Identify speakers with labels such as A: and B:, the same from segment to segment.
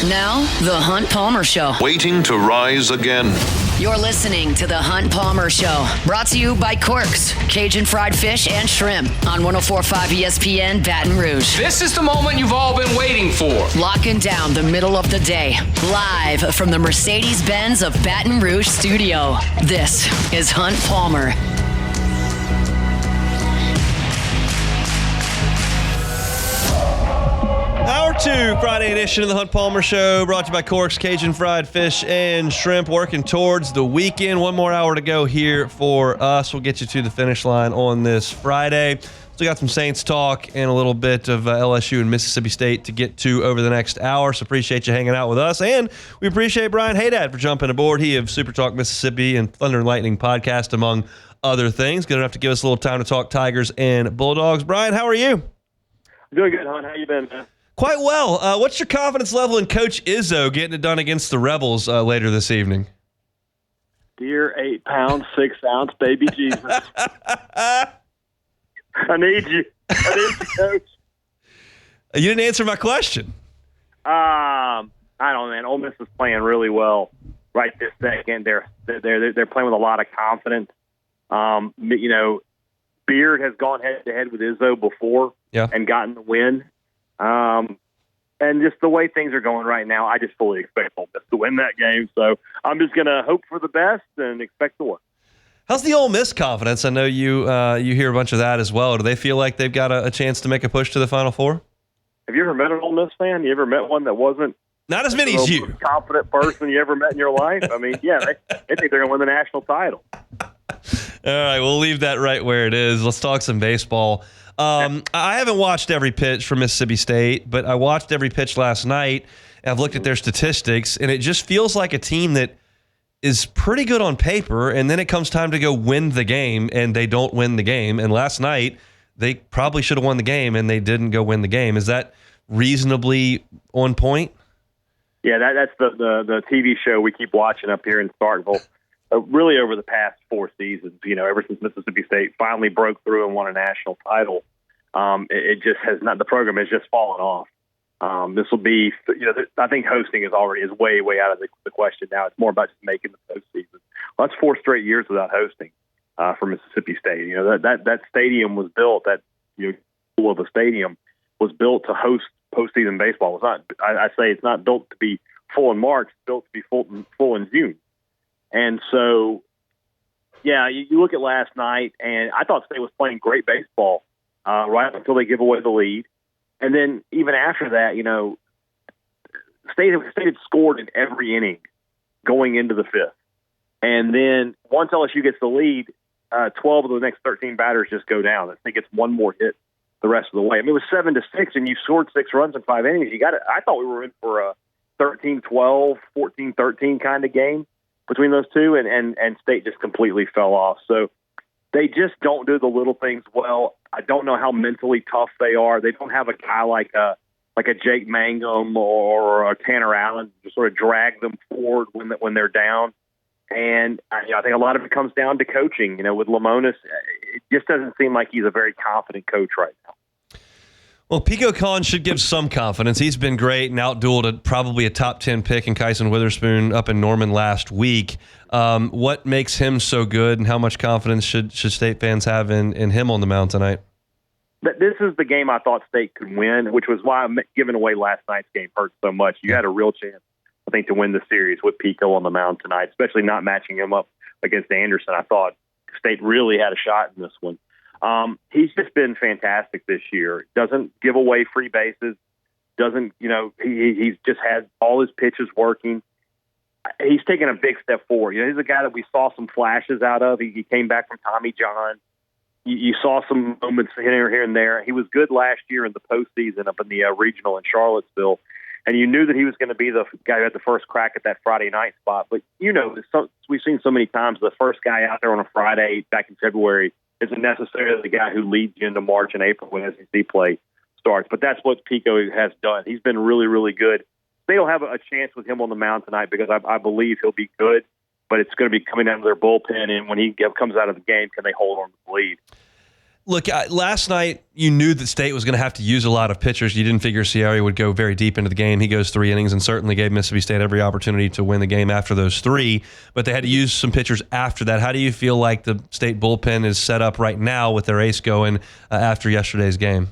A: Now, The Hunt Palmer Show.
B: Waiting to rise again.
A: You're listening to The Hunt Palmer Show. Brought to you by Quirks, Cajun fried fish and shrimp on 104.5 ESPN Baton Rouge.
C: This is the moment you've all been waiting for.
A: Locking down the middle of the day. Live from the Mercedes-Benz of Baton Rouge studio. This is Hunt Palmer.
D: Hour 2, Friday edition of the Hunt Palmer Show, brought to you by Corks, Cajun fried fish and shrimp, working towards the weekend. One more hour to go here for us. We'll get you to the finish line on this Friday. Still got some Saints talk and a little bit of LSU and Mississippi State to get to over the next hour, so appreciate you hanging out with us. And we appreciate Brian Hadad for jumping aboard. He of Super Talk Mississippi and Thunder and Lightning podcast, among other things. Good enough to give us a little time to talk Tigers and Bulldogs. Brian, how are you?
E: Doing good, hon. How you been, man?
D: Quite well. What's your confidence level in Coach Izzo getting it done against the Rebels later this evening?
E: Dear 8 pound, 6 ounce baby Jesus. I need you. Coach.
D: You didn't answer my question.
E: I don't know, man. Ole Miss is playing really well right this second. They're playing with a lot of confidence. Beard has gone head to head with Izzo before and gotten the win. And just the way things are going right now, I just fully expect Ole Miss to win that game. So I'm just going to hope for the best and expect the worst.
D: How's the Ole Miss confidence? I know you hear a bunch of that as well. Do they feel like they've got a chance to make a push to the Final Four?
E: Have you ever met an Ole Miss fan? You ever met one that wasn't
D: not as many as you?
E: Most confident person you ever met in your life? I mean, yeah, they think they're going to win the national title.
D: All right, we'll leave that right where it is. Let's talk some baseball. I haven't watched every pitch for Mississippi State, but I watched every pitch last night, and I've looked at their statistics, and it just feels like a team that is pretty good on paper, and then it comes time to go win the game, and they don't win the game. And last night, they probably should have won the game, and they didn't go win the game. Is that reasonably on point?
E: Yeah, that's the TV show we keep watching up here in Starkville. Really over the past 4 seasons, ever since Mississippi State finally broke through and won a national title, it just has not. The program has just fallen off. This will be, I think hosting is way out of the question now. It's more about just making the postseason. Well, that's 4 straight years without hosting for Mississippi State. That stadium was built. That pool of a stadium was built to host postseason baseball. It's not. I say it's not built to be full in March. It's built to be full in June. And so, you look at last night, and I thought State was playing great baseball right up until they give away the lead. And then even after that, State had scored in every inning going into the 5th. And then once LSU gets the lead, 12 of the next 13 batters just go down. I think it's one more hit the rest of the way. I mean, it was 7-6, and you scored 6 runs in 5 innings. I thought we were in for a 13-12, 14-13 kind of game between those two, and State just completely fell off. So they just don't do the little things well. I don't know how mentally tough they are. They don't have a guy like a Jake Mangum or a Tanner Allen to sort of drag them forward when they're down. And I think a lot of it comes down to coaching. With Lamonis, it just doesn't seem like he's a very confident coach right now.
D: Well, Pico Khan should give some confidence. He's been great and outdueled probably a top 10 pick in Kyson Witherspoon up in Norman last week. What makes him so good, and how much confidence should State fans have in him on the mound tonight?
E: This is the game I thought State could win, which was why giving away last night's game hurt so much. You had a real chance, I think, to win the series with Pico on the mound tonight, especially not matching him up against Anderson. I thought State really had a shot in this one. He's just been fantastic this year. Doesn't give away free bases. Doesn't, he's just had all his pitches working. He's taken a big step forward. He's a guy that we saw some flashes out of. He came back from Tommy John. You saw some moments here and there. He was good last year in the postseason up in the regional in Charlottesville. And you knew that he was going to be the guy who had the first crack at that Friday night spot. But, we've seen so many times the first guy out there on a Friday back in February isn't necessarily the guy who leads you into March and April when SEC play starts. But that's what Pico has done. He's been really, really good. They'll have a chance with him on the mound tonight because I believe he'll be good. But it's going to be coming down to their bullpen, and when he comes out of the game, can they hold on to the lead?
D: Look, last night you knew that State was going to have to use a lot of pitchers. You didn't figure Sierra would go very deep into the game. He goes 3 innings and certainly gave Mississippi State every opportunity to win the game after those 3. But they had to use some pitchers after that. How do you feel like the State bullpen is set up right now with their ace going after yesterday's game?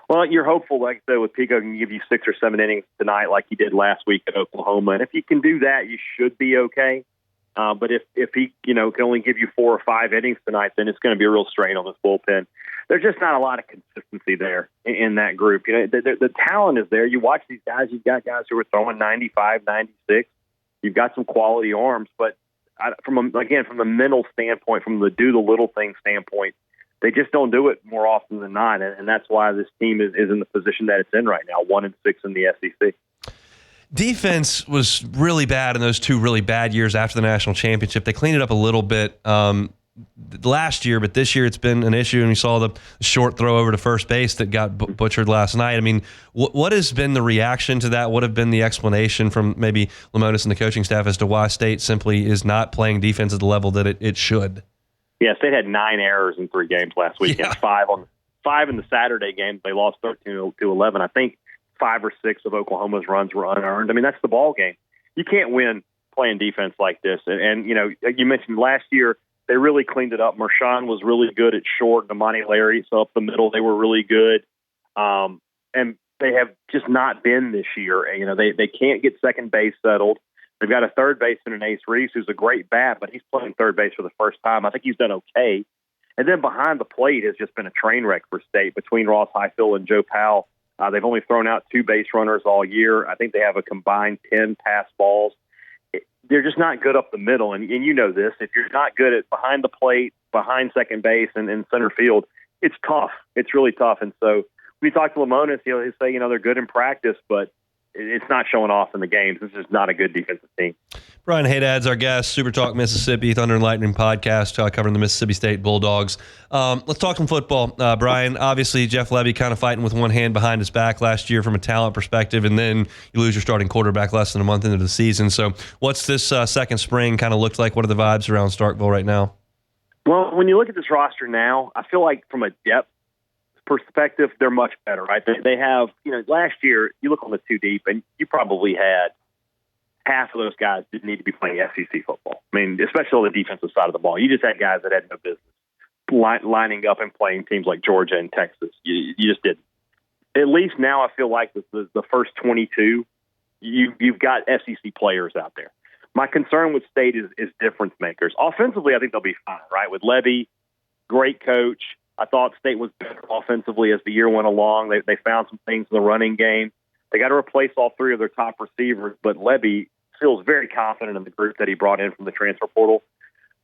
E: Well, you're hopeful, like I said, with Pico can give you 6 or 7 innings tonight like he did last week at Oklahoma. And if you can do that, you should be okay. But if he, can only give you 4 or 5 innings tonight, then it's going to be a real strain on this bullpen. There's just not a lot of consistency there in that group. The talent is there. You watch these guys. You've got guys who are throwing 95, 96. You've got some quality arms, but from the mental standpoint, from the do the little thing standpoint, they just don't do it more often than not, and that's why this team is in the position that it's in right now, 1-6 in the SEC.
D: Defense was really bad in those 2 really bad years after the national championship. They cleaned it up a little bit last year, but this year it's been an issue, and we saw the short throw over to first base that got butchered last night. I mean, what has been the reaction to that? What have been the explanation from maybe Lemonis and the coaching staff as to why State simply is not playing defense at the level that it should?
E: Yeah, State had 9 errors in 3 games last weekend.
D: Yeah.
E: 5 in the Saturday game. They lost 13-11. I think 5 or 6 of Oklahoma's runs were unearned. I mean, that's the ball game. You can't win playing defense like this. And you mentioned last year they really cleaned it up. Marshawn was really good at short. Damani Larry, so up the middle, they were really good. And they have just not been this year. They can't get second base settled. They've got a third baseman in Ace Reese, who's a great bat, but he's playing third base for the first time. I think he's done okay. And then behind the plate has just been a train wreck for State between Ross Highfield and Joe Powell. They've only thrown out 2 base runners all year. I think they have a combined 10 pass balls. They're just not good up the middle. And you know this. If you're not good at behind the plate, behind second base, and in center field, it's tough. It's really tough. And so when you talk to Lemonis, he'll say, they're good in practice, but it's not showing off in the games. This is not a good defensive team.
D: Brian Hadad's our guest, Super Talk Mississippi, Thunder and Lightning podcast, covering the Mississippi State Bulldogs. Let's talk some football. Brian, obviously Jeff Levy kind of fighting with one hand behind his back last year from a talent perspective, and then you lose your starting quarterback less than a month into the season. So what's this second spring kind of looked like? What are the vibes around Starkville right now?
E: Well, when you look at this roster now, I feel like from a depth perspective, they're much better, right? They have, last year, you look on the 2 deep, and you probably had half of those guys didn't need to be playing SEC football. I mean, especially on the defensive side of the ball. You just had guys that had no business lining up and playing teams like Georgia and Texas. You just didn't. At least now I feel like with the first 22, you've got SEC players out there. My concern with State is difference makers. Offensively, I think they'll be fine, right? With Levy, great coach. I thought State was better offensively as the year went along. They found some things in the running game. They got to replace all 3 of their top receivers, but Levy feels very confident in the group that he brought in from the transfer portal.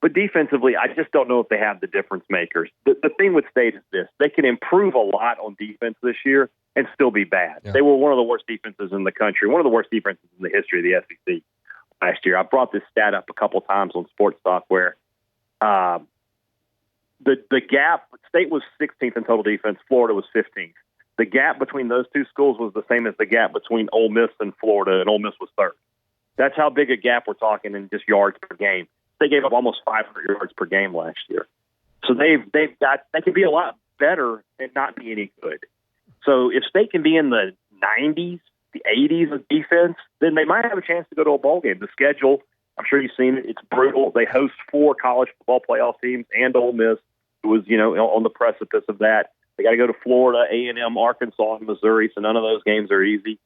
E: But defensively, I just don't know if they have the difference makers. The thing with State is this. They can improve a lot on defense this year and still be bad. Yeah. They were one of the worst defenses in the country, one of the worst defenses in the history of the SEC last year. I brought this stat up a couple times on Sports Talk where the gap, State was 16th in total defense, Florida was 15th. The gap between those 2 schools was the same as the gap between Ole Miss and Florida, and Ole Miss was 3rd. That's how big a gap we're talking in just yards per game. They gave up almost 500 yards per game last year. So they can be a lot better and not be any good. So if State can be in the 90s, the 80s of defense, then they might have a chance to go to a bowl game. The schedule, I'm sure you've seen it, it's brutal. They host 4 college football playoff teams and Ole Miss, who was, on the precipice of that. They got to go to Florida, A&M, Arkansas, and Missouri, so none of those games are easy.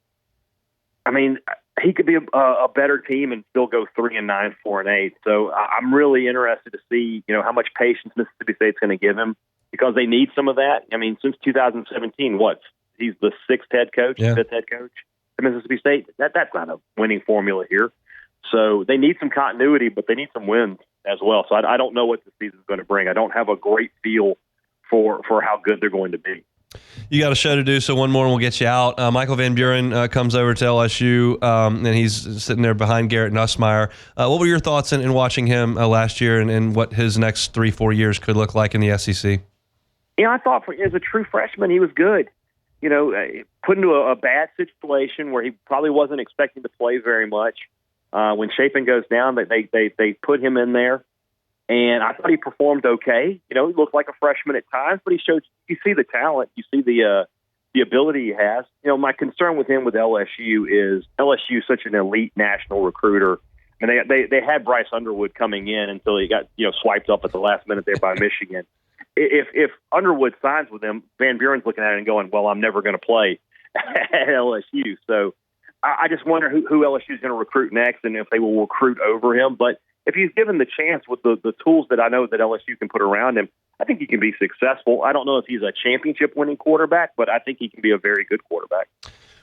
E: I mean, he could be a better team and still go 3-9, 4-8. So I'm really interested to see, how much patience Mississippi State's going to give him because they need some of that. I mean, since 2017, he's the 6th head coach, 5th head coach at Mississippi State. That's not a winning formula here. So they need some continuity, but they need some wins as well. So I don't know what the season's going to bring. I don't have a great feel for how good they're going to be.
D: You got a show to do, so one more and we'll get you out. Michael Van Buren comes over to LSU, and he's sitting there behind Garrett Nussmeier. What were your thoughts in watching him last year and what his next 3-4 years could look like in the SEC?
E: I thought as a true freshman, he was good. Put into a bad situation where he probably wasn't expecting to play very much. When Chapin goes down, they put him in there. And I thought he performed okay. You know, he looked like a freshman at times, but you see the talent, you see the ability he has. You know, my concern with him with LSU is LSU is such an elite national recruiter. And they had Bryce Underwood coming in until he got, swiped up at the last minute there by Michigan. If Underwood signs with them, Van Buren's looking at it and going, well, I'm never going to play at LSU. So I just wonder who LSU is going to recruit next and if they will recruit over him. But if he's given the chance with the tools that I know that LSU can put around him, I think he can be successful. I don't know if he's a championship-winning quarterback, but I think he can be a very good quarterback.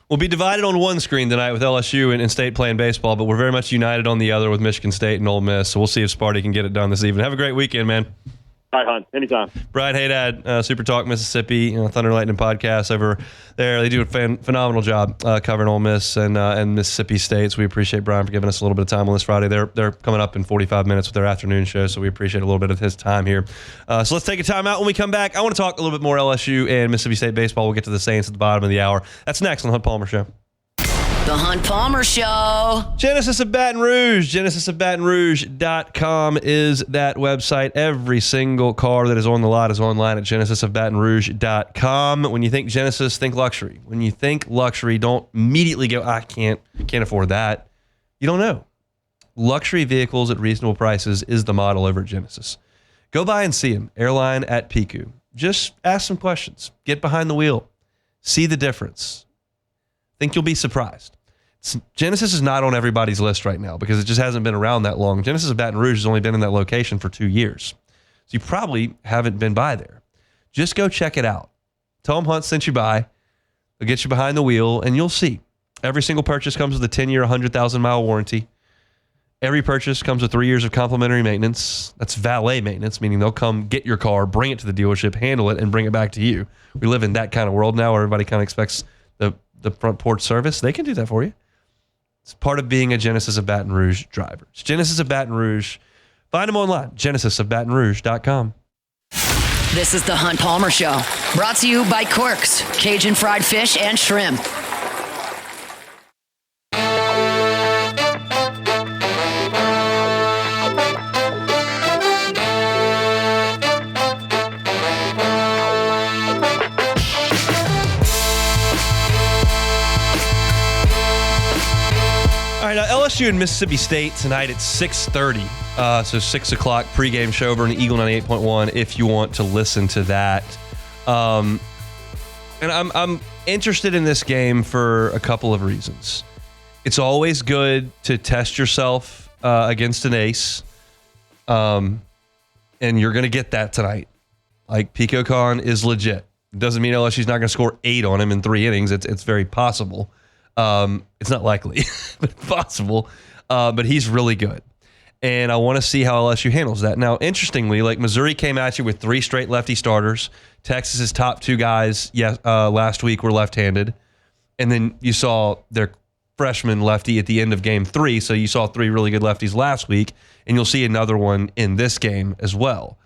D: We'll be divided on one screen tonight with LSU and State playing baseball, but we're very much united on the other with Michigan State and Ole Miss. So we'll see if Sparty can get it done this evening. Have a great weekend, man.
E: All right, Hunt. Anytime.
D: Brian Hadad, Super Talk Mississippi, Thunder Lightning podcast over there. They do a phenomenal job covering Ole Miss and Mississippi State. So we appreciate Brian for giving us a little bit of time on this Friday. They're coming up in 45 minutes with their afternoon show, so we appreciate a little bit of his time here. So let's take a time out. When we come back, I want to talk a little bit more LSU and Mississippi State baseball. We'll get to the Saints at the bottom of the hour. That's next on the Hunt Palmer Show.
A: The Hunt Palmer Show.
D: Genesis of Baton Rouge. GenesisofBatonRouge.com is that website. Every single car that is on the lot is online at GenesisofBatonRouge.com. When you think Genesis, think luxury. When you think luxury, don't immediately go, I can't afford that. You don't know. Luxury vehicles at reasonable prices is the model over at Genesis. Go by and see them. Airline at Piku. Just ask some questions. Get behind the wheel. See the difference. Think you'll be surprised. Genesis is not on everybody's list right now because it just hasn't been around that long. Genesis of Baton Rouge has only been in that location for 2 years. So you probably haven't been by there. Just go check it out. Tell them Hunt sent you by. They'll get you behind the wheel, and you'll see. Every single purchase comes with a 10-year, 100,000-mile warranty. Every purchase comes with 3 years of complimentary maintenance. That's valet maintenance, meaning they'll come get your car, bring it to the dealership, handle it, and bring it back to you. We live in that kind of world now where everybody kind of expects the front porch service. They can do that for you. It's part of being a Genesis of Baton Rouge driver. It's Genesis of Baton Rouge. Find them online, GenesisofBatonRouge.com.
A: This is the Hunt Palmer Show, brought to you by Quirks, Cajun fried fish and shrimp.
D: LSU and Mississippi State tonight at 6:30. So 6 o'clock pregame show over on Eagle 98.1 if you want to listen to that. And I'm interested in this game for a couple of reasons. It's always good to test yourself against an ace. And you're going to get that tonight. Like, Pico Khan is legit. It doesn't mean LSU's not going to score 8 on him in 3 innings. It's very possible. It's not likely, but possible. But he's really good. And I want to see how LSU handles that. Now, interestingly, like, Missouri came at you with 3 straight lefty starters. Texas's top 2 guys last week were left-handed. And then you saw their freshman lefty at the end of game 3. So you saw 3 really good lefties last week, and you'll see another one in this game as well.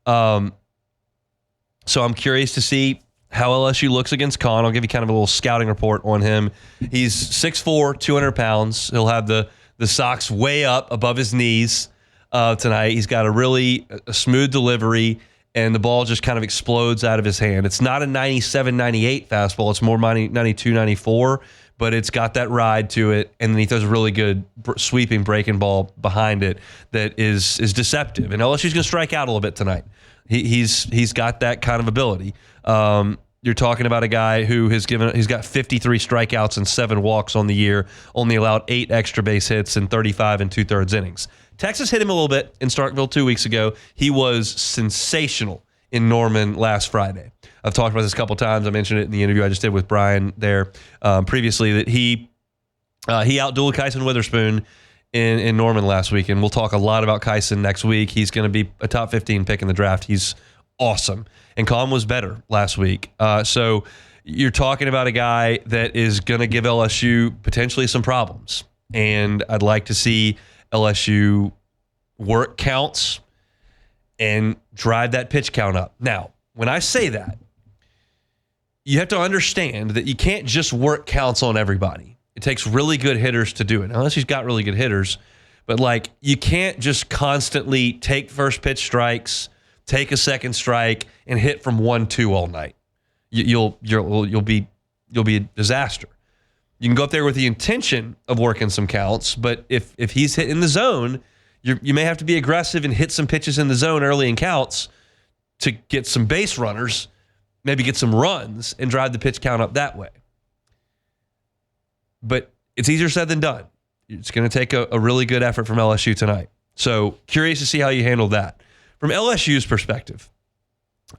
D: So I'm curious to see how LSU looks against Khan. I'll give you kind of a little scouting report on him. He's 6'4", 200 pounds. He'll have the socks way up above his knees tonight. He's got a smooth delivery, and the ball just kind of explodes out of his hand. It's not a 97, 98 fastball. It's more 92, 94, but it's got that ride to it, and then he throws a really good sweeping breaking ball behind it that is deceptive. And LSU's going to strike out a little bit tonight. He's got that kind of ability. You're talking about a guy who he's got 53 strikeouts and 7 walks on the year, only allowed 8 extra base hits in 35 2/3 innings. Texas hit him a little bit in Starkville 2 weeks ago. He was sensational in Norman last Friday. I've talked about this a couple times. I mentioned it in the interview I just did with Brian there previously, that he outdueled Kyson Witherspoon in Norman last week, and we'll talk a lot about Kyson next week. He's going to be a top 15 pick in the draft. He's awesome. And Colin was better last week. So you're talking about a guy that is going to give LSU potentially some problems. And I'd like to see LSU work counts and drive that pitch count up. Now, when I say that, you have to understand that you can't just work counts on everybody. It takes really good hitters to do it. Now, LSU's got really good hitters, But like, you can't just constantly take first pitch strikes, take a second strike, and hit from 1-2 all night. You'll be a disaster. You can go up there with the intention of working some counts, but if he's hitting the zone, you may have to be aggressive and hit some pitches in the zone early in counts to get some base runners, maybe get some runs, and drive the pitch count up that way. But it's easier said than done. It's going to take a really good effort from LSU tonight. So curious to see how you handle that. From LSU's perspective,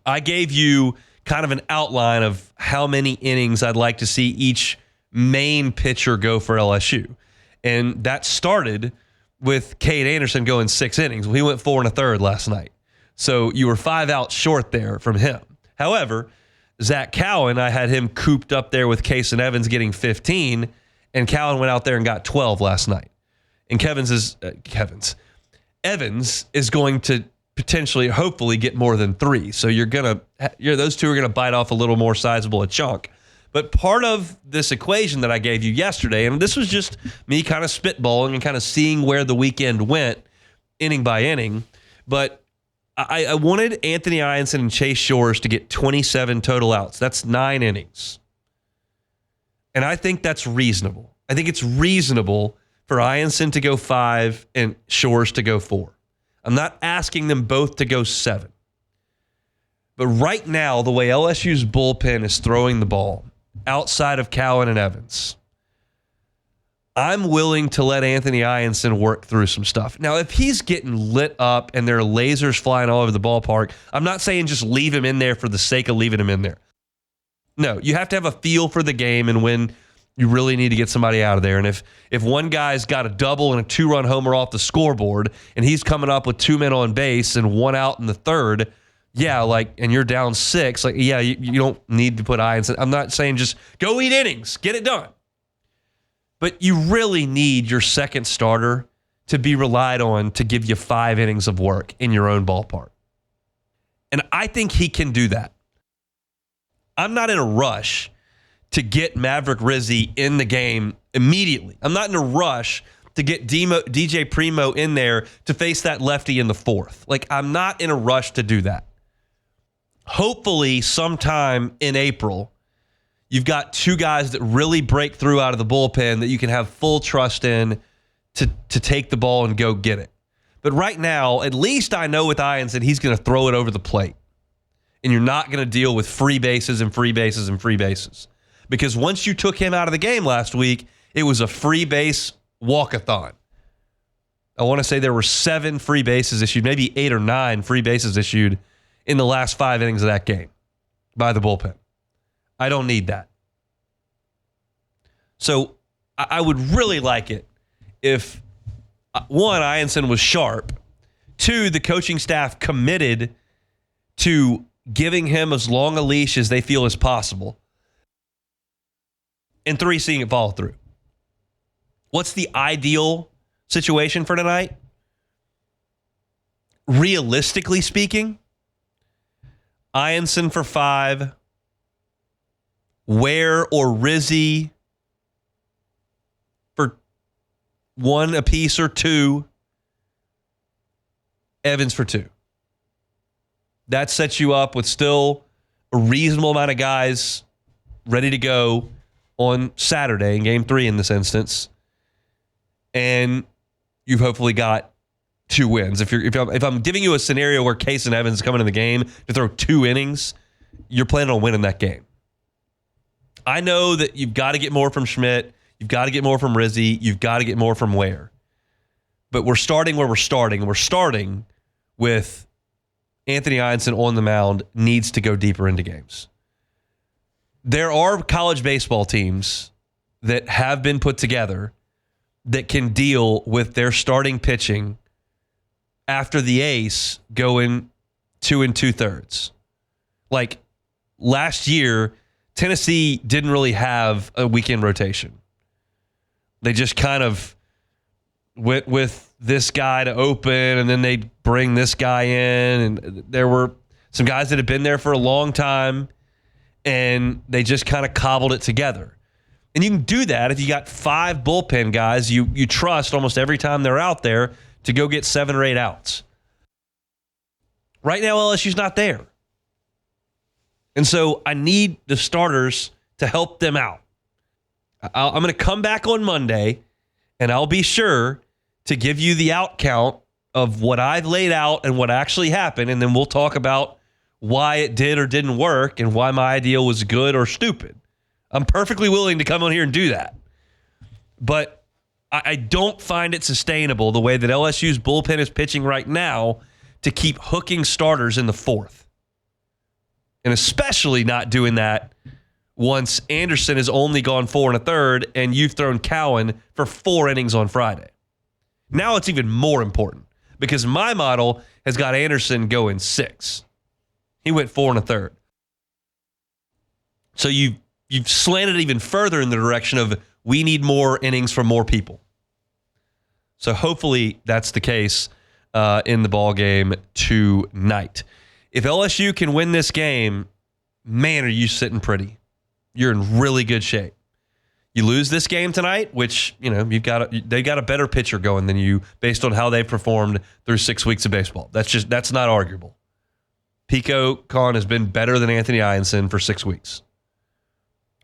D: I gave you kind of an outline of how many innings I'd like to see each main pitcher go for LSU. And that started with Cade Anderson going 6 innings. Well, he went 4 1/3 last night. So you were 5 outs short there from him. However, Zach Cowan, I had him cooped up there with Kason Evans getting 15, and Cowan went out there and got 12 last night. And Evans is going to potentially, hopefully, get more than 3. So those two are gonna bite off a little more sizable a chunk. But part of this equation that I gave you yesterday, and this was just me kind of spitballing and kind of seeing where the weekend went, inning by inning, but I wanted Anthony Ianson and Chase Shores to get 27 total outs. That's 9 innings. And I think that's reasonable. I think it's reasonable for Ianson to go 5 and Shores to go 4. I'm not asking them both to go 7. But right now, the way LSU's bullpen is throwing the ball, outside of Cowan and Evans, I'm willing to let Anthony Ianson work through some stuff. Now, if he's getting lit up and there are lasers flying all over the ballpark, I'm not saying just leave him in there for the sake of leaving him in there. No, you have to have a feel for the game and when you really need to get somebody out of there. And if one guy's got a double and a 2-run homer off the scoreboard and he's coming up with 2 men on base and 1 out in the third, and you're down 6, you don't need to put Ianson. I'm not saying just go eat innings, get it done. But you really need your second starter to be relied on to give you 5 innings of work in your own ballpark. And I think he can do that. I'm not in a rush to get Maverick Rizzi in the game immediately. I'm not in a rush to get DJ Primo in there to face that lefty in the 4th. I'm not in a rush to do that. Hopefully, sometime in April, you've got 2 guys that really break through out of the bullpen that you can have full trust in to take the ball and go get it. But right now, at least I know with Ianson, he's going to throw it over the plate. And you're not going to deal with free bases and free bases and free bases. Because once you took him out of the game last week, it was a free base walkathon. I want to say there were 7 free bases issued, maybe 8 or 9 free bases issued in the last 5 innings of that game by the bullpen. I don't need that. So I would really like it if, 1, Ianson was sharp, 2, the coaching staff committed to giving him as long a leash as they feel is possible, and 3, seeing it follow through. What's the ideal situation for tonight? Realistically speaking, Ianson for 5, Ware or Rizzi for 1 apiece or 2, Evans for 2. That sets you up with still a reasonable amount of guys ready to go on Saturday in Game 3 in this instance. And you've hopefully got 2 wins. If I'm giving you a scenario where Kason Evans is coming in the game to throw 2 innings, you're planning on winning that game. I know that you've got to get more from Schmidt. You've got to get more from Rizzi. You've got to get more from Ware. But we're starting where we're starting. We're starting with Anthony Ianson on the mound needs to go deeper into games. There are college baseball teams that have been put together that can deal with their starting pitching after the ace going 2 2/3. Like last year, Tennessee didn't really have a weekend rotation. They just kind of went with this guy to open, and then they'd bring this guy in. And there were some guys that had been there for a long time, and they just kind of cobbled it together. And you can do that if you got 5 bullpen guys you trust almost every time they're out there to go get 7 or 8 outs. Right now, LSU's not there. And so I need the starters to help them out. I'm going to come back on Monday, and I'll be sure to give you the out count of what I've laid out and what actually happened, and then we'll talk about why it did or didn't work and why my idea was good or stupid. I'm perfectly willing to come on here and do that. But I don't find it sustainable the way that LSU's bullpen is pitching right now to keep hooking starters in the 4th. And especially not doing that once Anderson has only gone 4 1/3 and you've thrown Cowan for 4 innings on Friday. Now it's even more important because my model has got Anderson going 6. He went 4 1/3. So you've slanted even further in the direction of we need more innings from more people. So hopefully that's the case in the ball game tonight. If LSU can win this game, man, are you sitting pretty. You're in really good shape. You lose this game tonight, which, they got a better pitcher going than you based on how they performed through 6 weeks of baseball. That's not arguable. Pico Khan has been better than Anthony Ianson for 6 weeks.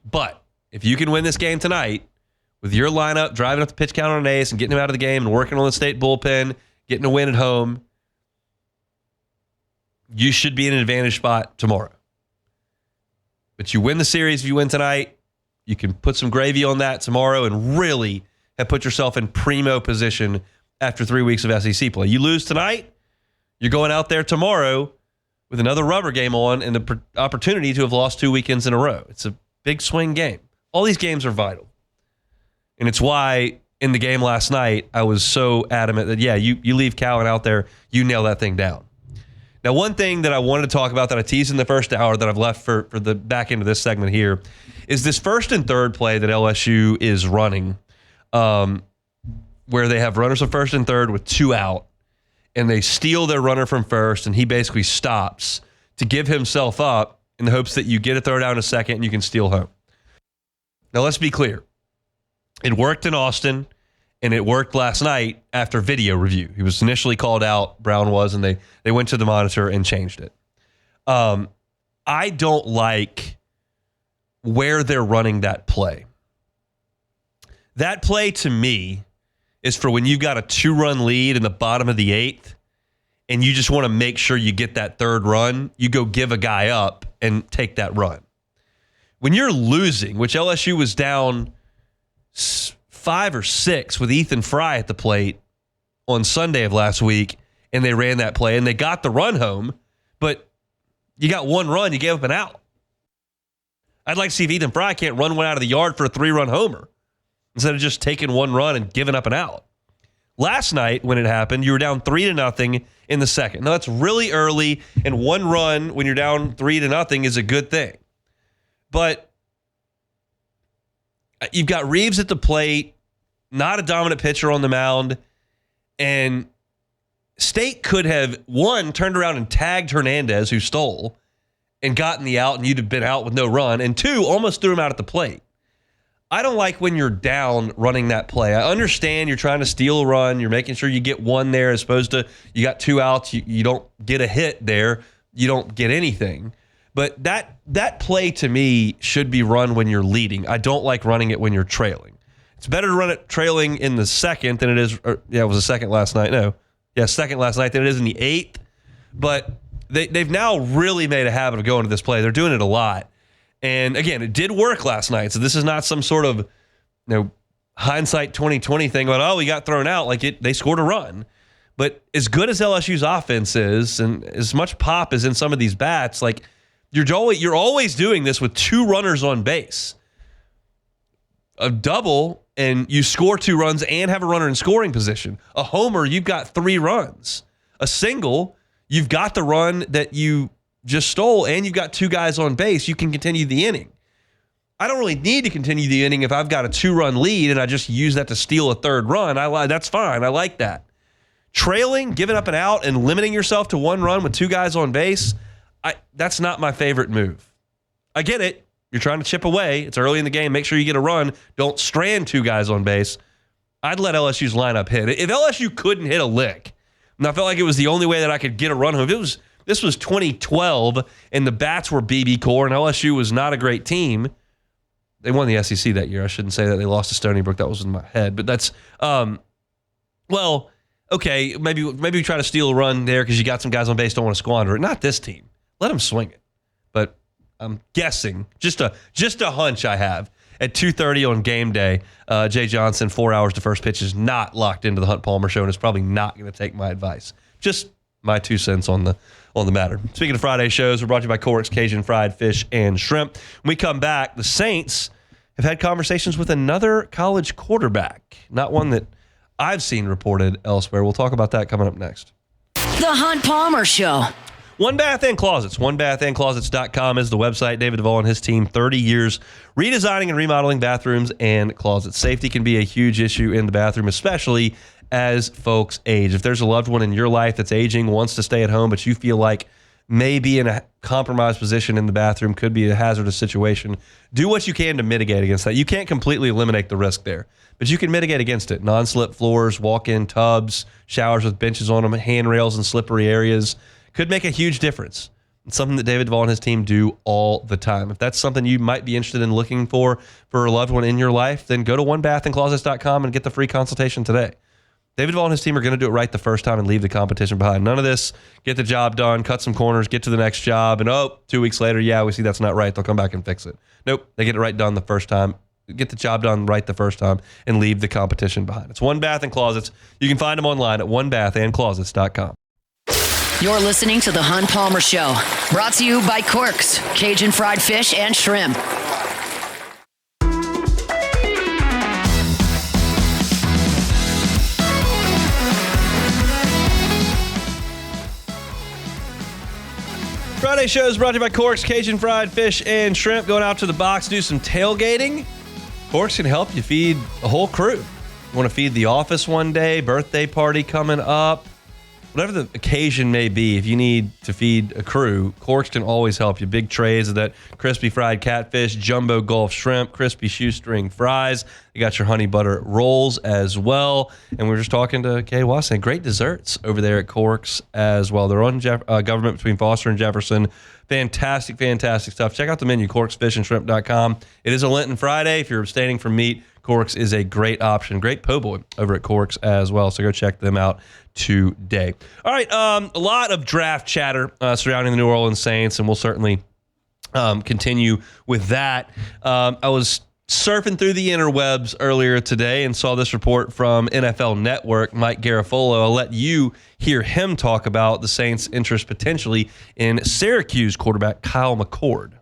D: But if you can win this game tonight with your lineup, driving up the pitch count on an ace and getting him out of the game and working on the state bullpen, getting a win at home, you should be in an advantage spot tomorrow. But you win the series if you win tonight. You can put some gravy on that tomorrow and really have put yourself in primo position after 3 weeks of SEC play. You lose tonight, you're going out there tomorrow with another rubber game on and the opportunity to have lost 2 weekends in a row. It's a big swing game. All these games are vital. And it's why in the game last night, I was so adamant that, you leave Cowan out there, you nail that thing down. Now, one thing that I wanted to talk about that I teased in the first hour that I've left for the back end of this segment here is this 1st and 3rd play that LSU is running, where they have runners on 1st and 3rd with 2 out, and they steal their runner from 1st, and he basically stops to give himself up in the hopes that you get a throw down a second and you can steal home. Now, let's be clear. It worked in Austin, and it worked last night after video review. He was initially called out, Brown was, and they went to the monitor and changed it. I don't like where they're running that play. That play, to me, is for when you've got a 2-run lead in the bottom of the 8th, and you just want to make sure you get that 3rd run, you go give a guy up and take that run. When you're losing, which LSU was down 5 or 6 with Ethan Fry at the plate on Sunday of last week, and they ran that play, and they got the run home, but you got 1 run, you gave up an out. I'd like to see if Ethan Fry can't run one out of the yard for a 3-run homer instead of just taking 1 run and giving up an out. Last night, when it happened, you were down 3-0 in the second. Now, that's really early, and 1 run when you're down 3-0 is a good thing. But you've got Reeves at the plate, not a dominant pitcher on the mound, and State could have, 1, turned around and tagged Hernandez, who stole, and gotten the out, and you'd have been out with no run, and 2, almost threw him out at the plate. I don't like when you're down running that play. I understand you're trying to steal a run. You're making sure you get 1 there as opposed to you got 2 outs. You don't get a hit there. You don't get anything. But that play, to me, should be run when you're leading. I don't like running it when you're trailing. It's better to run it trailing in the 2nd than it is, it was the 2nd last night. No. Yeah, 2nd last night than it is in the 8th. But they've now really made a habit of going to this play. They're doing it a lot. And again, it did work last night. So this is not some sort of hindsight 2020 thing about, we got thrown out. They scored a run. But as good as LSU's offense is, and as much pop as in some of these bats, you're always doing this with 2 runners on base. A double, and you score 2 runs and have a runner in scoring position. A homer, you've got 3 runs. A single, you've got the run that you just stole, and you've got 2 guys on base. You can continue the inning. I don't really need to continue the inning if I've got a 2-run lead and I just use that to steal a 3rd run. That's fine. I like that. Trailing, giving up an out, and limiting yourself to 1 run with 2 guys on base, that's not my favorite move. I get it. You're trying to chip away. It's early in the game. Make sure you get a run. Don't strand two guys on base. I'd let LSU's lineup hit. If LSU couldn't hit a lick, and I felt like it was the only way that I could get a run home, this was 2012, and the bats were BB Core, and LSU was not a great team. They won the SEC that year. I shouldn't say that they lost to Stony Brook. That was in my head. But that's, okay, maybe we try to steal a run there because you got some guys on base, don't want to squander it. Not this team. Let them swing it. But I'm guessing, just a hunch I have, at 2:30 on game day, Jay Johnson, 4 hours to first pitch, is not locked into the Hunt Palmer Show and is probably not going to take my advice. Just my 2 cents on the matter. Speaking of Friday shows, we're brought to you by Cork's Cajun Fried Fish and Shrimp. When we come back, the Saints have had conversations with another college quarterback, not one that I've seen reported elsewhere. We'll talk about that coming up next.
A: The Hunt Palmer Show.
D: One Bath and Closets. OneBathAndClosets.com is the website. David Duvall and his team, 30 years redesigning and remodeling bathrooms and closets. Safety can be a huge issue in the bathroom, especially as folks age. If there's a loved one in your life that's aging, wants to stay at home, but you feel like maybe in a compromised position in the bathroom, could be a hazardous situation, do what you can to mitigate against that. You can't completely eliminate the risk there, but you can mitigate against it. Non-slip floors, walk-in tubs, showers with benches on them, handrails in slippery areas could make a huge difference. It's something that David Duvall and his team do all the time. If that's something you might be interested in looking for a loved one in your life, then go to OneBathAndClosets.com and get the free consultation today. David Duvall and his team are going to do it right the first time and leave the competition behind. None of this, get the job done, cut some corners, get to the next job, and 2 weeks later, we see that's not right. They'll come back and fix it. Nope, they get it right done the first time. Get the job done right the first time and leave the competition behind. It's One Bath and Closets. You can find them online at OneBathAndClosets.com.
A: You're listening to The Hunt Palmer Show, brought to you by Cork's Cajun Fried Fish and Shrimp.
D: Friday show is brought to you by Cork's Cajun Fried Fish and Shrimp. Going out to the box, do some tailgating. Cork's can help you feed a whole crew. You want to feed the office one day, birthday party coming up, whatever the occasion may be. If you need to feed a crew, Cork's can always help you. Big trays of that crispy fried catfish, jumbo Gulf shrimp, crispy shoestring fries. You got your honey butter rolls as well. And we were just talking to Kay Wasson. Great desserts over there at Cork's as well. They're on Government between Foster and Jefferson. Fantastic, fantastic stuff. Check out the menu, corksfishandshrimp.com. It is a Lenten Friday. If you're abstaining from meat, Cork's is a great option. Great po' boy over at Cork's as well. So go check them out today. All right, a lot of draft chatter surrounding the New Orleans Saints, and we'll certainly continue with that. I was surfing through the interwebs earlier today and saw this report from NFL Network, Mike Garafolo. I'll let you hear him talk about the Saints' interest potentially in Syracuse quarterback Kyle McCord.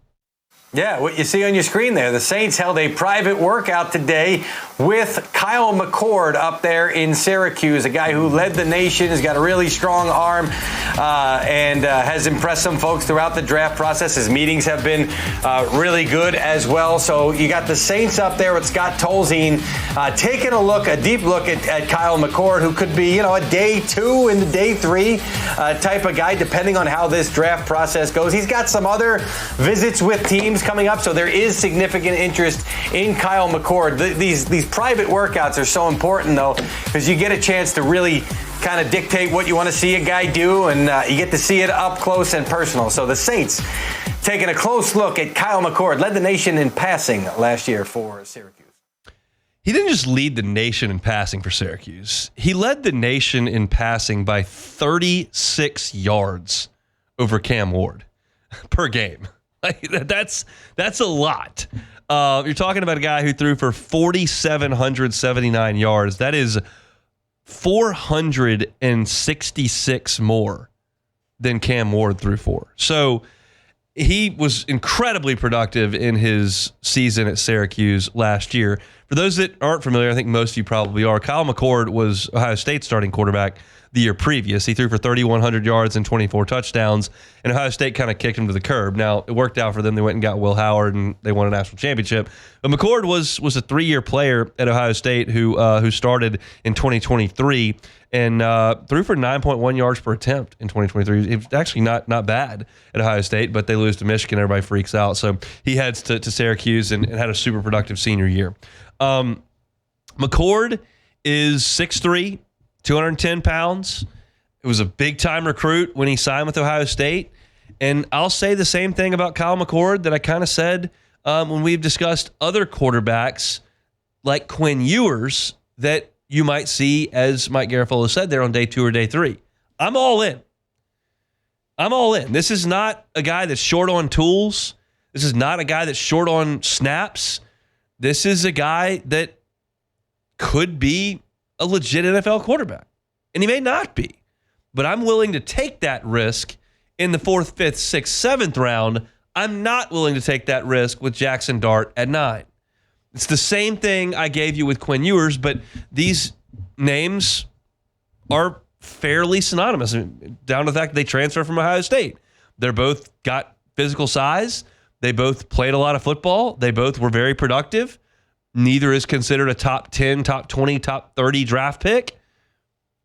F: Yeah, what you see on your screen there, the Saints held a private workout today with Kyle McCord up there in Syracuse, a guy who led the nation, has got a really strong arm, and has impressed some folks throughout the draft process. His meetings have been really good as well. So you got the Saints up there with Scott Tolzien taking a deep look at Kyle McCord, who could be, a day 2 into day 3 type of guy, depending on how this draft process goes. He's got some other visits with teams coming up, so there is significant interest in Kyle McCord. These private workouts are so important, though, because you get a chance to really kind of dictate what you want to see a guy do, and you get to see it up close and personal. So the Saints taking a close look at Kyle McCord, led the nation in passing last year for Syracuse.
D: He didn't just lead the nation in passing for Syracuse. He led the nation in passing by 36 yards over Cam Ward per game. That's a lot. You're talking about a guy who threw for 4,779 yards. That is 466 more than Cam Ward threw for. So he was incredibly productive in his season at Syracuse last year. For those that aren't familiar, I think most of you probably are, Kyle McCord was Ohio State's starting quarterback the year previous. He threw for 3,100 yards and 24 touchdowns, and Ohio State kind of kicked him to the curb. Now, it worked out for them. They went and got Will Howard, and they won a national championship. But McCord was a 3-year player at Ohio State who started in 2023 and threw for 9.1 yards per attempt in 2023. It was actually not bad at Ohio State, but they lose to Michigan. Everybody freaks out. So he heads to Syracuse and had a super productive senior year. McCord is 6'3", 210 pounds. It was a big-time recruit when he signed with Ohio State. And I'll say the same thing about Kyle McCord that I kind of said when we've discussed other quarterbacks like Quinn Ewers that you might see, as Mike Garafolo said, there on day 2 or day 3. I'm all in. This is not a guy that's short on tools. This is not a guy that's short on snaps. This is a guy that could be a legit NFL quarterback. And he may not be. But I'm willing to take that risk in the 4th, 5th, 6th, 7th round. I'm not willing to take that risk with Jackson Dart at 9. It's the same thing I gave you with Quinn Ewers, but these names are fairly synonymous, down to the fact that they transfer from Ohio State. They're both got physical size. They both played a lot of football. They both were very productive. Neither is considered a top 10, top 20, top 30 draft pick.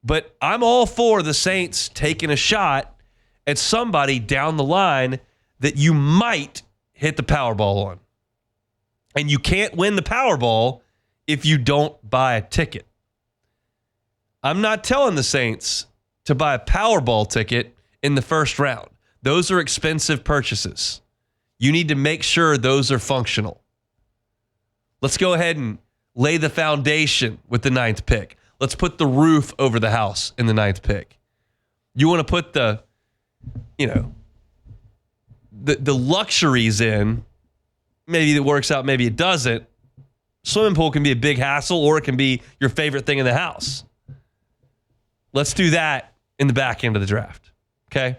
D: But I'm all for the Saints taking a shot at somebody down the line that you might hit the Powerball on. And you can't win the Powerball if you don't buy a ticket. I'm not telling the Saints to buy a Powerball ticket in the first round. Those are expensive purchases. You need to make sure those are functional. Let's go ahead and lay the foundation with the 9th pick. Let's put the roof over the house in the 9th pick. You want to put the luxuries in. Maybe it works out, maybe it doesn't. Swimming pool can be a big hassle, or it can be your favorite thing in the house. Let's do that in the back end of the draft, okay?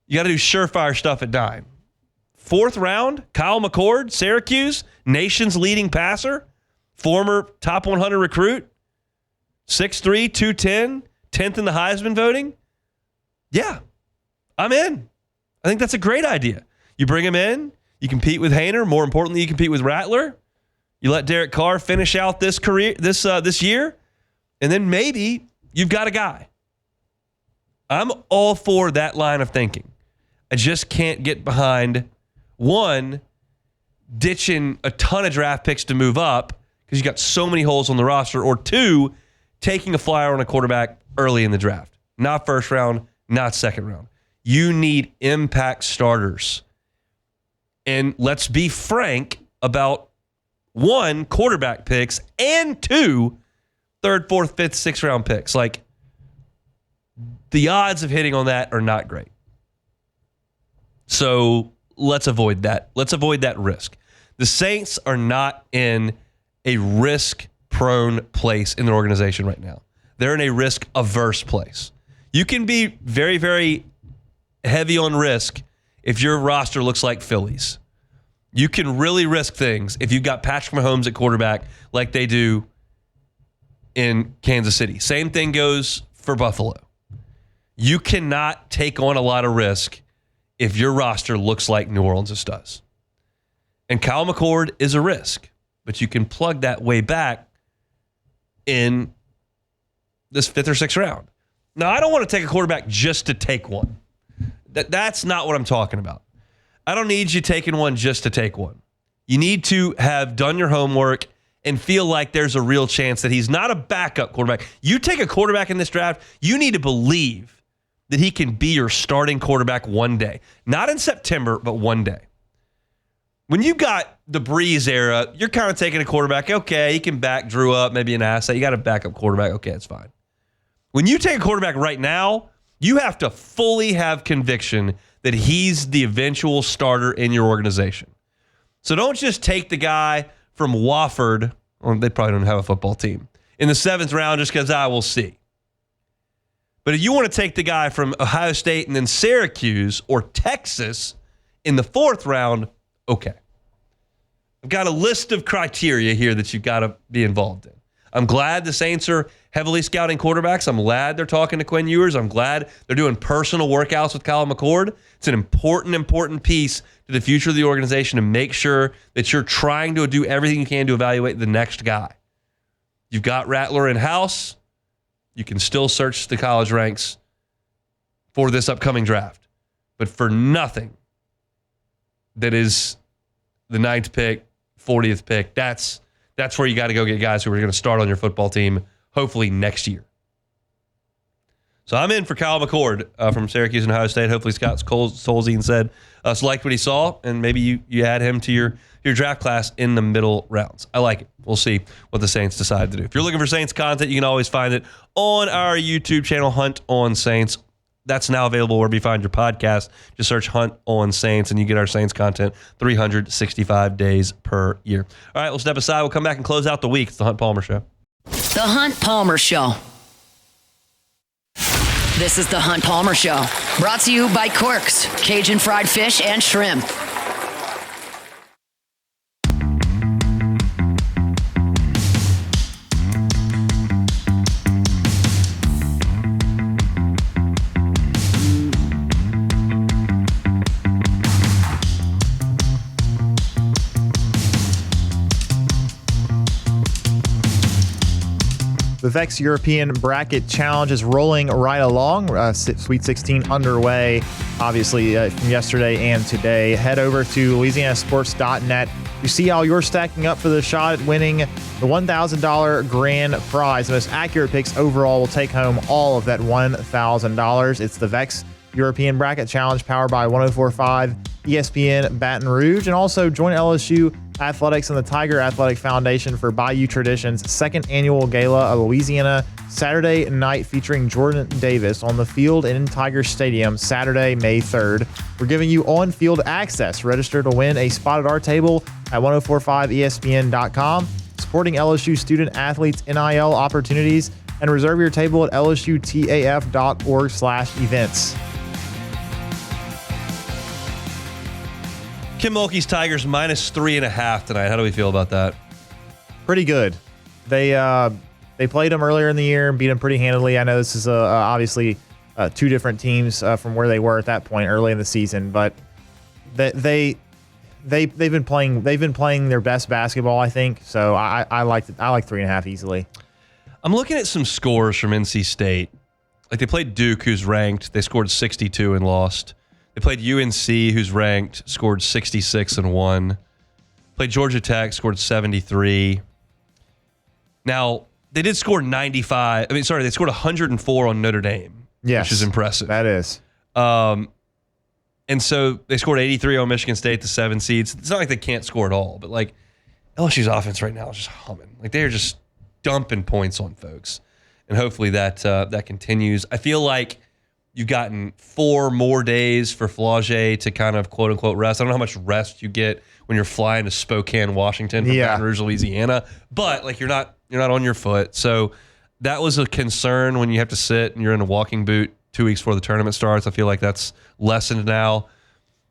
D: You got to do surefire stuff at 9. 4th round, Kyle McCord, Syracuse, nation's leading passer, former top 100 recruit, 6'3", 210, 10th in the Heisman voting. Yeah, I'm in. I think that's a great idea. You bring him in, you compete with Haener. More importantly, you compete with Rattler. You let Derek Carr finish out this year, and then maybe you've got a guy. I'm all for that line of thinking. I just can't get behind, one, ditching a ton of draft picks to move up because you got so many holes on the roster, or 2, taking a flyer on a quarterback early in the draft. Not first round, not second round. You need impact starters. And let's be frank about, 1, quarterback picks, and 2, 3rd, 4th, 5th, 6th round picks. Like, the odds of hitting on that are not great. So let's avoid that. Let's avoid that risk. The Saints are not in a risk-prone place in their organization right now. They're in a risk-averse place. You can be very, very heavy on risk if your roster looks like Philly's. You can really risk things if you've got Patrick Mahomes at quarterback like they do in Kansas City. Same thing goes for Buffalo. You cannot take on a lot of risk if your roster looks like New Orleans' does. And Kyle McCord is a risk, but you can plug that way back in this 5th or 6th round. Now, I don't want to take a quarterback just to take one. That's not what I'm talking about. I don't need you taking one just to take one. You need to have done your homework and feel like there's a real chance that he's not a backup quarterback. You take a quarterback in this draft, you need to believe that he can be your starting quarterback one day. Not in September, but one day. When you got the Breeze era, you're kind of taking a quarterback, okay, he can back Drew up, maybe an asset. You got a backup quarterback, okay, it's fine. When you take a quarterback right now, you have to fully have conviction that he's the eventual starter in your organization. So don't just take the guy from Wofford, or they probably don't have a football team, in the 7th round just because I will see. But if you want to take the guy from Ohio State and then Syracuse or Texas in the 4th round, okay. I've got a list of criteria here that you've got to be involved in. I'm glad the Saints are heavily scouting quarterbacks. I'm glad they're talking to Quinn Ewers. I'm glad they're doing personal workouts with Kyle McCord. It's an important piece to the future of the organization to make sure that you're trying to do everything you can to evaluate the next guy. You've got Rattler in-house. You can still search the college ranks for this upcoming draft. But for nothing that is the 9th pick, 40th pick, that's where you got to go get guys who are going to start on your football team hopefully next year. So I'm in for Kyle McCord from Syracuse and Ohio State. Hopefully Scott Solzien said liked what he saw, and maybe you add him to your draft class in the middle rounds. I like it. We'll see what the Saints decide to do. If you're looking for Saints content, you can always find it on our YouTube channel, Hunt on Saints. That's now available wherever you find your podcast. Just search Hunt on Saints, and you get our Saints content 365 days per year. All right, we'll step aside. We'll come back and close out the week. It's the Hunt Palmer Show.
A: The Hunt Palmer Show. This is the Hunt Palmer Show, brought to you by Quirks, Cajun fried fish and shrimp.
G: The VEX European Bracket Challenge is rolling right along. Sweet 16 underway, obviously, from yesterday and today. Head over to LouisianaSports.net. You see how you're stacking up for the shot at winning the $1,000 grand prize. The most accurate picks overall will take home all of that $1,000. It's the VEX European Bracket Challenge powered by 104.5 ESPN Baton Rouge. And also join LSU Athletics and the Tiger Athletic Foundation for Bayou Traditions' second annual Gala of Louisiana Saturday night featuring Jordan Davis on the field in Tiger Stadium Saturday, May 3rd. We're giving you on-field access. Register to win a spot at our table at 1045ESPN.com, supporting LSU student athletes' NIL opportunities, and reserve your table at lsutaf.org/events.
D: Kim Mulkey's Tigers -3.5 tonight. How do we feel about that?
G: Pretty good. They played them earlier in the year and beat them pretty handily. I know this is obviously two different teams from where they were at that point early in the season, but they've been playing their best basketball, I think. So I like 3.5 easily.
D: I'm looking at some scores from NC State. Like they played Duke, who's ranked. They scored 62 and lost. They played UNC, who's ranked, scored 66 and won. Played Georgia Tech, scored 73. Now, they did score 95. They scored 104 on Notre Dame,
G: yes,
D: which is impressive.
G: That is.
D: And so they scored 83 on Michigan State, the 7 seeds. It's not like they can't score at all, but like LSU's offense right now is just humming. Like they are just dumping points on folks. And hopefully that continues. I feel like you've gotten 4 more days for Flaugier to kind of quote unquote rest. I don't know how much rest you get when you're flying to Spokane, Washington from Baton Rouge, Louisiana, but like you're not on your foot. So that was a concern when you have to sit and you're in a walking boot 2 weeks before the tournament starts. I feel like that's lessened now.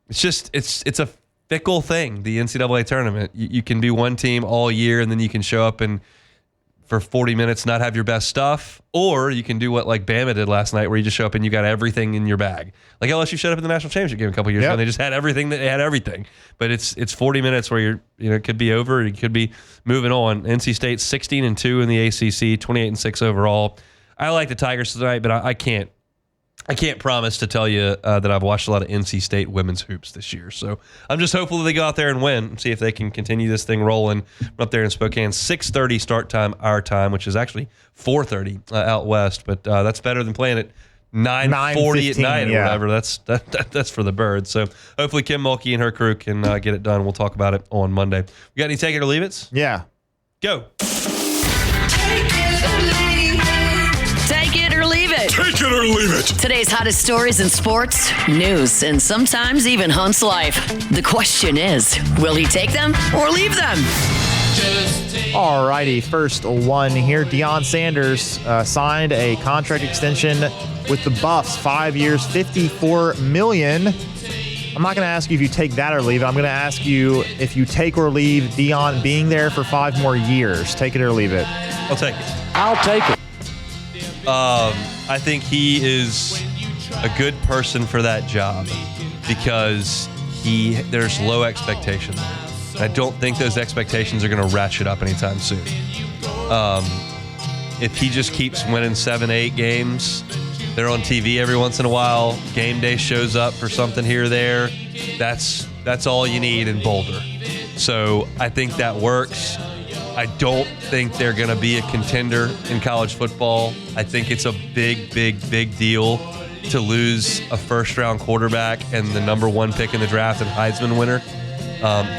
D: It's just it's a fickle thing, the NCAA tournament. You can be one team all year and then you can show up and for 40 minutes not have your best stuff, or you can do what like Bama did last night where you just show up and you got everything in your bag. Like LSU showed up in the national championship game a couple years ago and they just had everything. They had everything. But it's 40 minutes where it could be over, it could be moving on. NC State 16-2 in the ACC, 28-6 overall. I like the Tigers tonight, but I can't promise to tell you that I've watched a lot of NC State women's hoops this year. So I'm just hopeful that they go out there and win and see if they can continue this thing rolling up there in Spokane. 6:30 start time, our time, which is actually 4:30 out west. But that's better than playing at 9:40 at night or whatever. That's for the birds. So hopefully Kim Mulkey and her crew can get it done. We'll talk about it on Monday. We got any take it or leave it?
G: Yeah.
D: Go.
A: Take it or leave it.
B: Take it or leave it.
A: Today's hottest stories in sports, news, and sometimes even Hunt's life. The question is, will he take them or leave them?
G: All righty, first one here. Deion Sanders signed a contract extension with the Buffs, 5 years, $54 million. I'm not going to ask you if you take that or leave it. I'm going to ask you if you take or leave Deion being there for 5 more years. Take it or leave it.
D: I'll take it.
H: I'll take it.
D: I think he is a good person for that job because there's low expectation there. I don't think those expectations are going to ratchet up anytime soon. If he just keeps winning 7-8 games, they're on TV every once in a while, game day shows up for something here or there, that's all you need in Boulder. So I think that works. I don't think they're going to be a contender in college football. I think it's a big, big, big deal to lose a first-round quarterback and the number 1 pick in the draft and Heisman winner.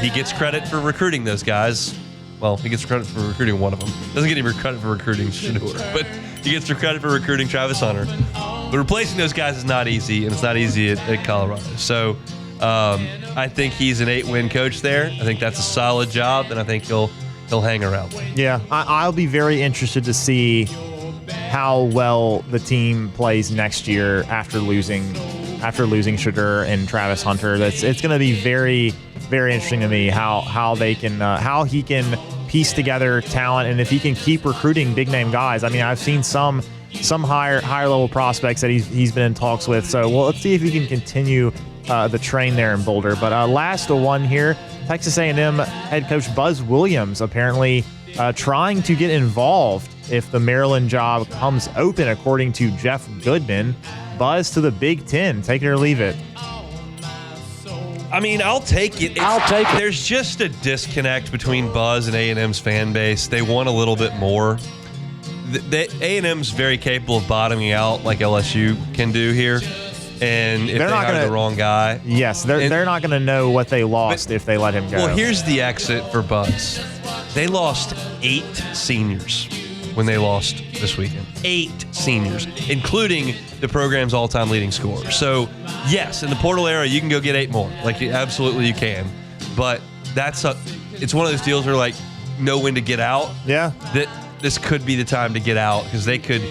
D: He gets credit for recruiting those guys. Well, he gets credit for recruiting one of them. Doesn't get any credit for recruiting Shedeur, but he gets credit for recruiting Travis Hunter. But replacing those guys is not easy, and it's not easy at Colorado. So I think he's an 8-win coach there. I think that's a solid job, and I think he'll hang around.
G: Yeah, I'll be very interested to see how well the team plays next year after losing Shedeur and Travis Hunter. It's going to be very, very interesting to me how he can piece together talent, and if he can keep recruiting big name guys. I mean, I've seen some higher level prospects that he's been in talks with. So let's see if he can continue the train there in Boulder. But last one here, Texas A&M head coach Buzz Williams apparently trying to get involved if the Maryland job comes open, according to Jeff Goodman. Buzz to the Big Ten, take it or leave it.
D: I mean, I'll take it.
H: I'll take it.
D: There's just a disconnect between Buzz and A&M's fan base. They want a little bit more. A&M's very capable of bottoming out like LSU can do here. And if they hire the wrong guy.
G: Yes, they're not going to know what they lost if they let him go.
D: Well, here's the exit for Buzz. They lost 8 seniors when they lost this weekend. 8 seniors, including the program's all-time leading scorer. So, yes, in the portal era, you can go get 8 more. Like, absolutely you can. But it's one of those deals where, like, know when to get out.
G: Yeah.
D: That this could be the time to get out because they could.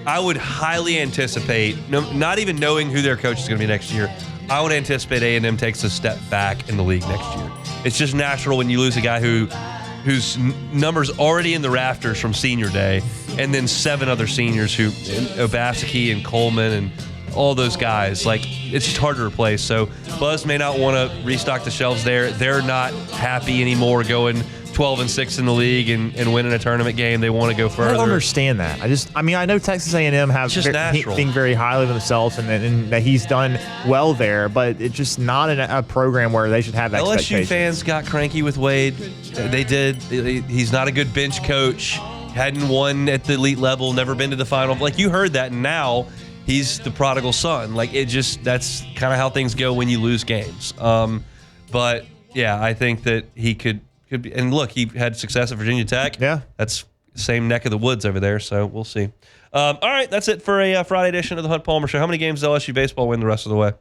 D: I would highly anticipate, not even knowing who their coach is going to be next year, I would anticipate A&M takes a step back in the league next year. It's just natural when you lose a guy whose number's already in the rafters from senior day, and then 7 other seniors Obaseki and Coleman and all those guys. Like, it's just hard to replace. So Buzz may not want to restock the shelves there. They're not happy anymore going 12-6 in the league and winning a tournament game. They want to go further.
G: I don't understand that. I know Texas A&M have think very highly of themselves and that he's done well there, but it's just not a program where they should have expectations.
D: LSU fans got cranky with Wade. They did. He's not a good bench coach. Hadn't won at the elite level. Never been to the final. Like, you heard that, and now he's the prodigal son. Like, that's kind of how things go when you lose games. But yeah, I think that he could be, and look, he had success at Virginia Tech.
G: Yeah.
D: That's the same neck of the woods over there, so we'll see. All right, that's it for a Friday edition of the Hunt Palmer Show. How many games does LSU baseball win the rest of the way?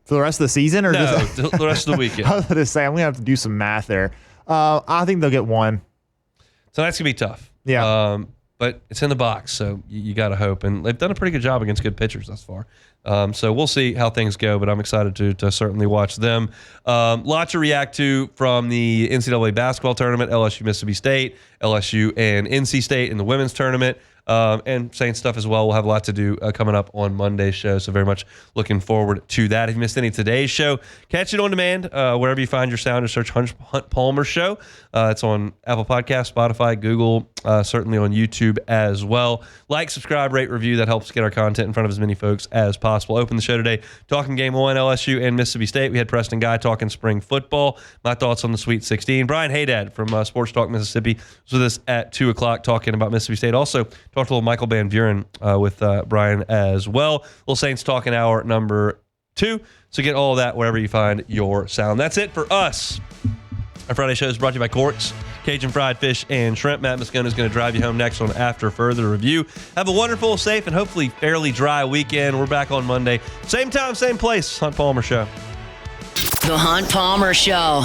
G: For the rest of the season? Or
D: no, the rest of the weekend.
G: I was going to say, I'm going to have to do some math there. I think they'll get 1.
D: So that's going to be tough.
G: Yeah.
D: But it's in the box, so you got to hope. And they've done a pretty good job against good pitchers thus far. So we'll see how things go, but I'm excited to certainly watch them. Lot to react to from the NCAA basketball tournament, LSU-Mississippi State, LSU and NC State in the women's tournament. And Saints stuff as well. We'll have a lot to do coming up on Monday's show, so very much looking forward to that. If you missed any of today's show, catch it on demand wherever you find your sound. Just search Hunt Palmer Show. It's on Apple Podcasts, Spotify, Google, certainly on YouTube as well. Like, subscribe, rate, review. That helps get our content in front of as many folks as possible. Open the show today talking Game 1, LSU and Mississippi State. We had Preston Guy talking spring football. My thoughts on the Sweet 16. Brian Hadad from Sports Talk Mississippi was with us at 2 o'clock talking about Mississippi State. Also, talked a little Michael Van Buren with Brian as well. Little Saints talking hour number 2. So get all of that wherever you find your sound. That's it for us. Our Friday show is brought to you by Corks, Cajun Fried Fish and Shrimp. Matt Moscona is going to drive you home next on After Further Review. Have a wonderful, safe, and hopefully fairly dry weekend. We're back on Monday. Same time, same place. Hunt Palmer Show.
A: The Hunt Palmer Show.